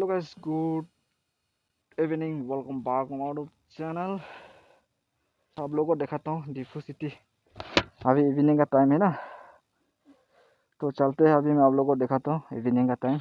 Hello guys, good evening, welcome back mouth channel. आप लोगों को दिखाता हूँ डिफू सिटी। अभी इवनिंग का टाइम है ना, तो चलते हैं। अभी मैं आप लोगों को दिखाता हूँ इवनिंग का टाइम।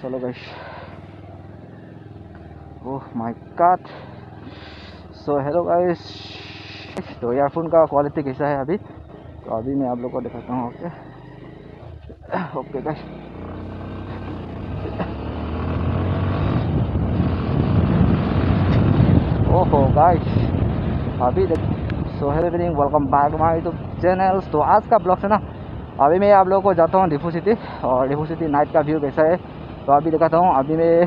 चलो guys. Oh my God. So hello guys. तो ईयरफोन का क्वालिटी कैसा है अभी, तो अभी मैं आप लोगों को दिखाता हूँ। Okay guys. ओहो गाइस, अभी so hello evening, welcome back my YouTube channel. तो आज का ब्लॉग है ना, अभी मैं आप लोगों को जाता हूँ डिफू सिटी, और डिफू सिटी नाइट का व्यू कैसा है तो अभी दिखाता हूँ। अभी मैं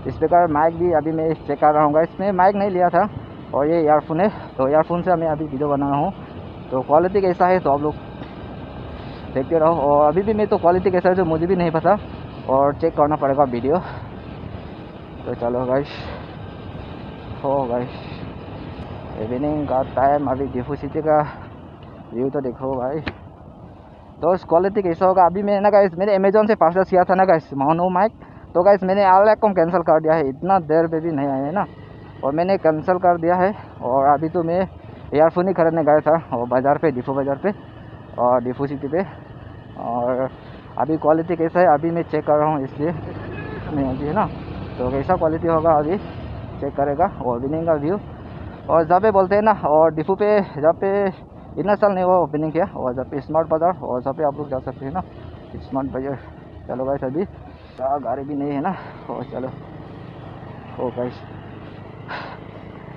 स्पीकर माइक भी अभी मैं चेक कर रहा हूँ। इसमें माइक नहीं लिया था, और ये ईयरफोन है, तो ईयरफोन से मैं अभी वीडियो बना रहा हूँ। तो क्वालिटी कैसा है तो आप लोग देखते रहो। और अभी भी मैं तो क्वालिटी कैसा है तो मुझे भी नहीं पता, और चेक करना पड़ेगा वीडियो। तो चलो गाइस। हो गाइस, इवनिंग का टाइम, अभी डिफू सिटी का व्यू तो देखो भाई। तो इस क्वालिटी कैसा होगा। अभी मैंने ना गाइस, मैंने अमेजोन से परचेस किया था ना गाइस मोनो माइक। तो गाइस मैंने ऑनलाइन को कैंसिल कर दिया है, इतना देर पे भी नहीं आया है ना, और मैंने कैंसिल कर दिया है। और अभी तो मैं ईयरफोन ही खरीदने गया था, और बाज़ार पे, डिफू बाज़ार पे और डिफू सिटी पे। और अभी क्वालिटी कैसा है अभी मैं चेक कर रहा हूँ, इसलिए नहीं अभी है ना। तो कैसा क्वालिटी होगा अभी चेक करेगा। और इवनिंग का व्यू, और जहाँ पे बोलते हैं ना, और डिफू पे जहाँ पे इतना साल नहीं हुआ ओपनिंग किया, और जहाँ पे स्मार्ट बाज़ार, और जहाँ पे आप लोग जा सकते हैं ना स्मार्ट बाज़ार। चलो गाइस, अभी गाड़ी भी नहीं है ना, और चलो। ओ गाइस,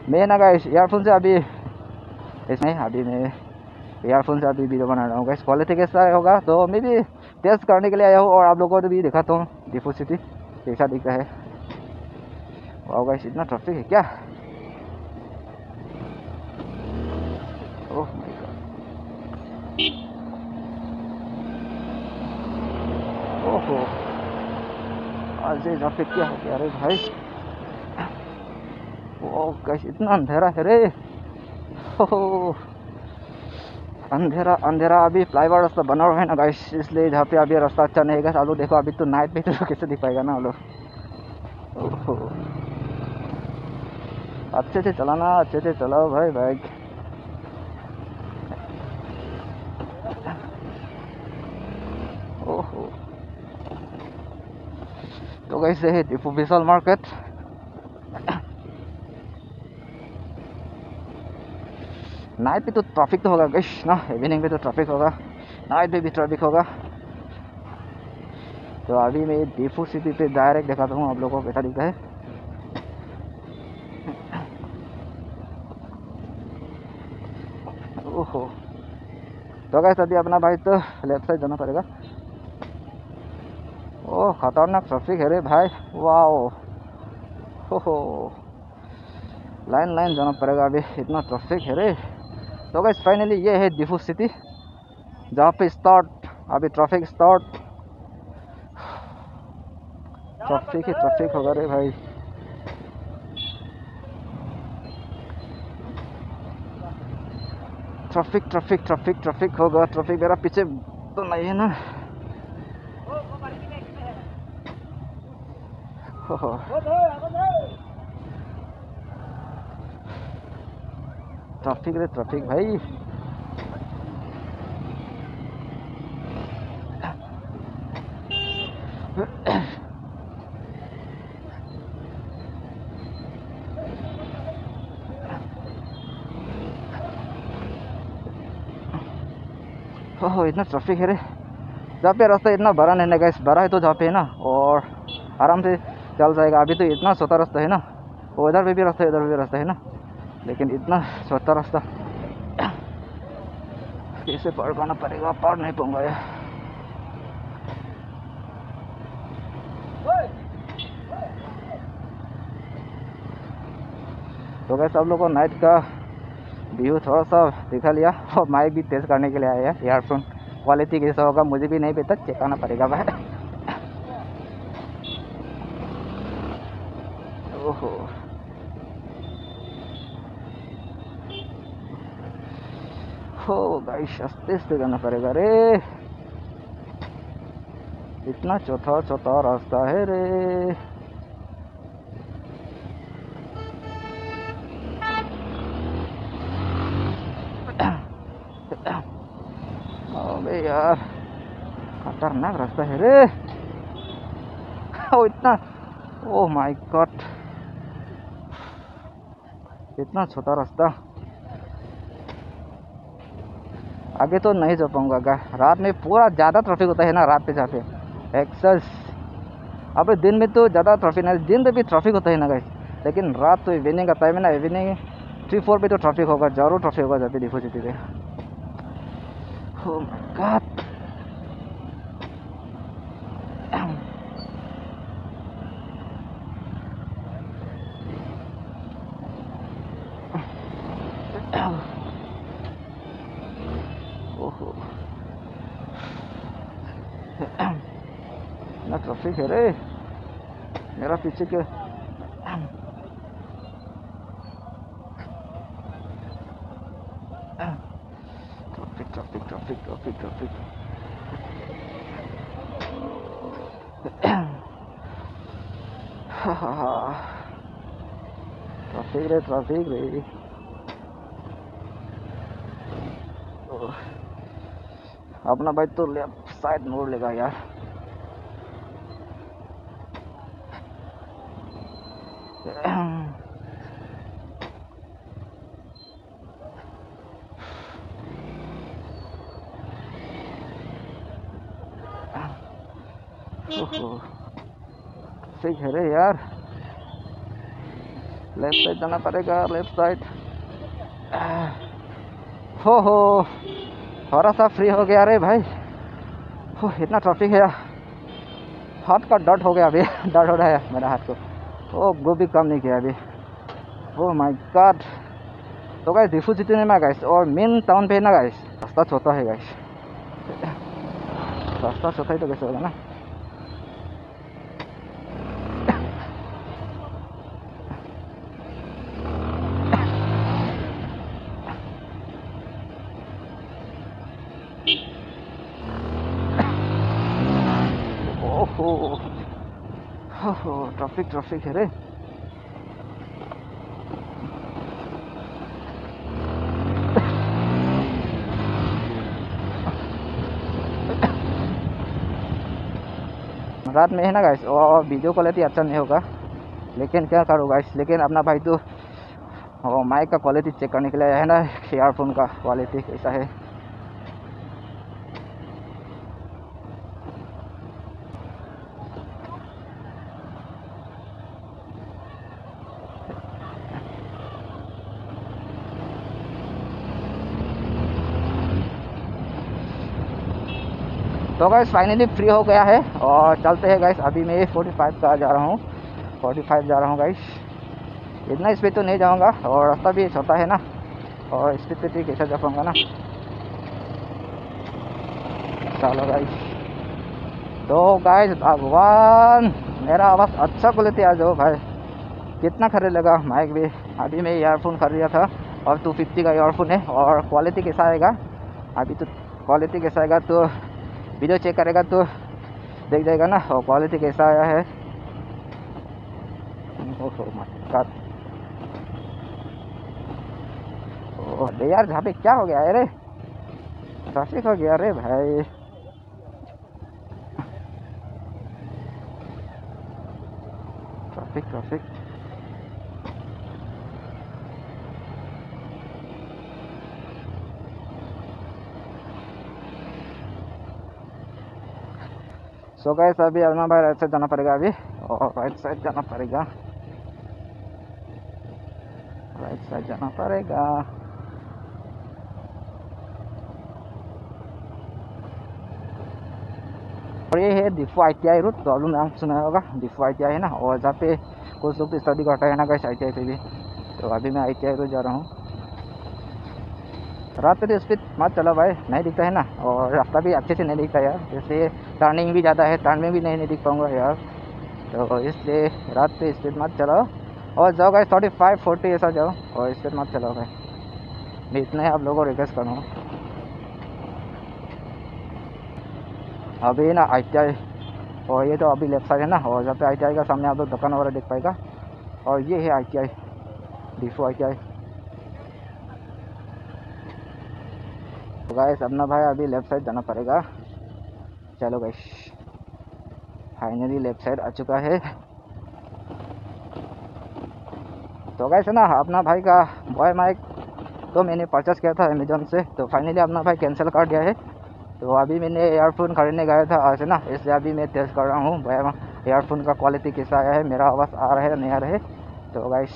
मैं ना गाइस ईयरफोन से अभी इसमें अभी मैं ईयरफोन से अभी वीडियो बना रहा हूँ गाइस। क्वालिटी कैसा होगा तो मैं भी टेस्ट करने के लिए आया हूँ, और आप लोगों को भी दिखाता हूँ डिफू सिटी कैसा दिखता है। वाह गाइस, इतना ट्रैफिक है क्या। Oh my God. ओहो, आज ये ट्रैफिक क्या हो गया रे भाई। ओह गाइस, इतना अंधेरा है रे। ओह, अंधेरा अंधेरा। अभी फ्लाईओवर रास्ता बना हुआ है ना गाइस, इसलिए जहाँ पे अभी रास्ता अच्छा नहीं है। आप लोग देखो, अभी तो नाइट पे तो कैसे दिख पाएगा ना आप लोग। ओहो, अच्छे से चलाना, अच्छे से चलाओ भाई बाइक। ओहो, तो कैसे है डिफू विशाल मार्केट। नाइट पे तो ट्रैफिक तो होगा गाइस ना, इवनिंग पे तो ट्रैफिक होगा, नाइट पे भी ट्रैफिक होगा। तो अभी मैं डिफू सिटी पे डायरेक्ट दिखाता हूँ आप लोगों को कैसा दिखता है। ओहो, तो गाइस अभी अपना भाई तो लेफ्ट साइड जाना पड़ेगा। ओह, खतरनाक ट्रैफिक है रे भाई। वाओ, हो, लाइन लाइन जाना पड़ेगा, अभी इतना ट्रैफिक है रे। तो गाइस फाइनली ये है डिफू सिटी, जहाँ पे स्टार्ट अभी ट्रैफिक स्टार्ट। ट्रैफिक ही ट्रैफिक होगा रे भाई। ट्रैफिक ट्रैफिक ट्रैफिक ट्रैफिक होगा। ट्रैफिक मेरा पीछे तो नहीं है ना। हो, ट्रैफिक रे ट्रैफिक भाई। हो, इतना ट्रैफिक है रे। जहाँ पे रास्ता इतना बड़ा नहीं है गाइस, बड़ा है तो जहाँ पे है ना, और आराम से चल जाएगा। अभी तो इतना छोटा रास्ता है ना, वो इधर पे भी रास्ता है, इधर भी रास्ता है ना, लेकिन इतना छोटा रास्ता कैसे पार करना पड़ेगा, पार नहीं पाऊंगा यार। तो गाइस आप लोगों को नाइट का व्यू थोड़ा सा दिखा लिया, और माइक भी टेस्ट करने के लिए आया है। ईयरफोन क्वालिटी कैसा होगा मुझे भी नहीं पता, चेक करना पड़ेगा भाई। ओहो, हो गाइस, आस्ते आस्ते जाना पड़ेगा रे। इतना चौथा चौथा रास्ता है रे। अबे यार खतरनाक रास्ता है रे। ओ इतना, ओ माय गॉड, इतना छोटा रास्ता। आगे तो नहीं जा पाऊंगा। रात में पूरा ज़्यादा ट्रैफिक होता है ना रात पे जाके एक्सेस। अब दिन में तो ज़्यादा ट्रैफिक नहीं, दिन में भी ट्रैफिक होता है ना गाइस, लेकिन रात तो इवनिंग का टाइम है ना, इवनिंग 3-4 पे तो ट्रैफिक होगा, ज़रूर ट्रैफिक होगा जब भी देखो सिटी पे। Oh my God. ओहो ना ट्रैफिक है रे मेरा पीछे के। Traffic traffic traffic traffic traffic traffic रे। अपना बाइक तो लेफ्ट साइड मोड़ लेगा यार। ठीक है रे यार, लेफ्ट साइड जाना पड़ेगा, लेफ्ट साइड। हो थोड़ा सा फ्री हो गया रे भाई। हो इतना ट्रैफिक है, हाथ का दर्द हो गया अभी। दर्द हो रहा है मेरा हाथ को। ओ वो भी कम नहीं किया अभी। Oh my God. तो गाइस डिफू सिटी में गाइस और मेन टाउन पे ना गाइस रास्ता छोटा है गाइस। रास्ता छोटा ही तो कैसे होगा ना। ओहो ट्रैफिक ट्रैफिक है रे। रात में है ना गाइस और वीडियो क्वालिटी अच्छा नहीं होगा, लेकिन क्या करो गाइस, लेकिन अपना भाई तो माइक का क्वालिटी चेक करने के लिए है ना, ईयरफोन का क्वालिटी कैसा है। तो गाइस फाइनली फ्री हो गया है और चलते हैं गाइस। अभी मैं 45 का जा रहा हूँ, 45 जा रहा हूँ गाइस। इतना स्पीड तो नहीं जाऊँगा और रास्ता भी छोटा है ना, और स्पीड पे भी कैसा जा पाऊँगा ना। चलो गाइस। तो गाइस भगवान मेरा आवाज़ अच्छा क्वालिटी आ जाओ भाई। कितना खरीद लगा माइक भी। अभी मैं ईयरफोन खरीदा था और 250 का ईयरफोन है। और क्वालिटी कैसा आएगा अभी तो, क्वालिटी कैसा आएगा तो वीडियो चेक करेगा तो देख जाएगा ना और क्वालिटी कैसा आया है। ओह यार जहाँ पे क्या हो गया है रे, ट्रैफिक हो गया रे भाई। ट्रैफिक ट्रैफिक सो गाइस अभी अपना भाई राइट साइड जाना पड़ेगा अभी, और राइट साइड जाना पड़ेगा, राइट साइड जाना पड़ेगा। और ये है डिफू ITI रूट, तो आप नाम सुना होगा डिफू ITI है ना, और जहाँ पे कुछ लोग तो स्टडी करता है ना गाइस ITI पे भी। तो अभी मैं ITI रूट जा रहा हूँ। रात पे तो स्पीड मत चलो भाई, नहीं दिखता है ना, और रास्ता भी अच्छे से नहीं दिखता यार, जैसे टर्निंग भी ज़्यादा है, टर्न में भी नहीं दिख पाऊँगा यार। तो इसलिए रात पे स्पीड मत चलाओ और जाओ गाइस 35-40 ऐसा जाओ और स्पीड मत चलाओ भाई। मैं इतना ही आप लोगों को रिक्वेस्ट करूँगा। अभी ना ITI और ये तो अभी लेफ्ट साइड है ना, और जहाँ पे ITI का सामने आप लोग दुकान वगैरह देख पाएगा। और ये है ITI, डिफू ITI। तो गाइस अपना भाई अभी लेफ्ट साइड जाना पड़ेगा। चलो गाइस, फाइनली लेफ्ट साइड आ चुका है। तो गाइस है ना, अपना भाई का बॉय माइक तो मैंने परचेस किया था अमेजोन से, तो फाइनली अपना भाई कैंसिल कर दिया है। तो अभी मैंने एयरफोन खरीदने गया था आज है ना, इसलिए अभी मैं टेस्ट कर रहा हूँ भाई एयरफोन का क्वालिटी कैसा आया है, मेरा आवाज़ आ रहा है नहीं आ रहा है। तो गाइस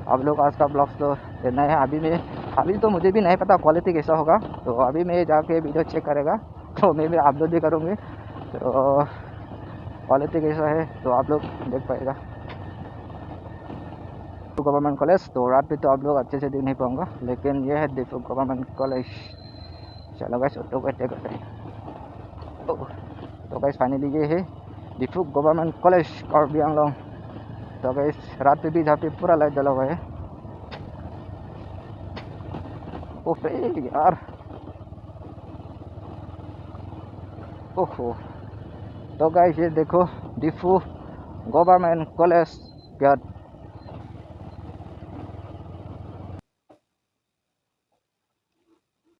आप लोग आज का ब्लॉग तो देना है। अभी तो मुझे भी नहीं पता क्वालिटी कैसा होगा, तो अभी मैं जाके वीडियो चेक करेगा तो मैं भी अपलोड भी करूँगी। तो क्वालिटी कैसा है तो आप लोग देख पाएगा। गवर्नमेंट कॉलेज, तो रात पे तो आप लोग अच्छे से देख नहीं पाऊँगा, लेकिन ये है डिफू गवर्नमेंट कॉलेज। चलो गाइस ऑटो को टेक करते हैं। तो गाइस फाइनली ये है डिफू गवर्नमेंट कॉलेज कार्बी आंगलोंग। तो गाइस रात पे भी जहाँ पे पूरा लाइट जला हुआ है। ओह यार, ओहो। तो गाइस ये देखो डिफू गवर्नमेंट कॉलेज गेट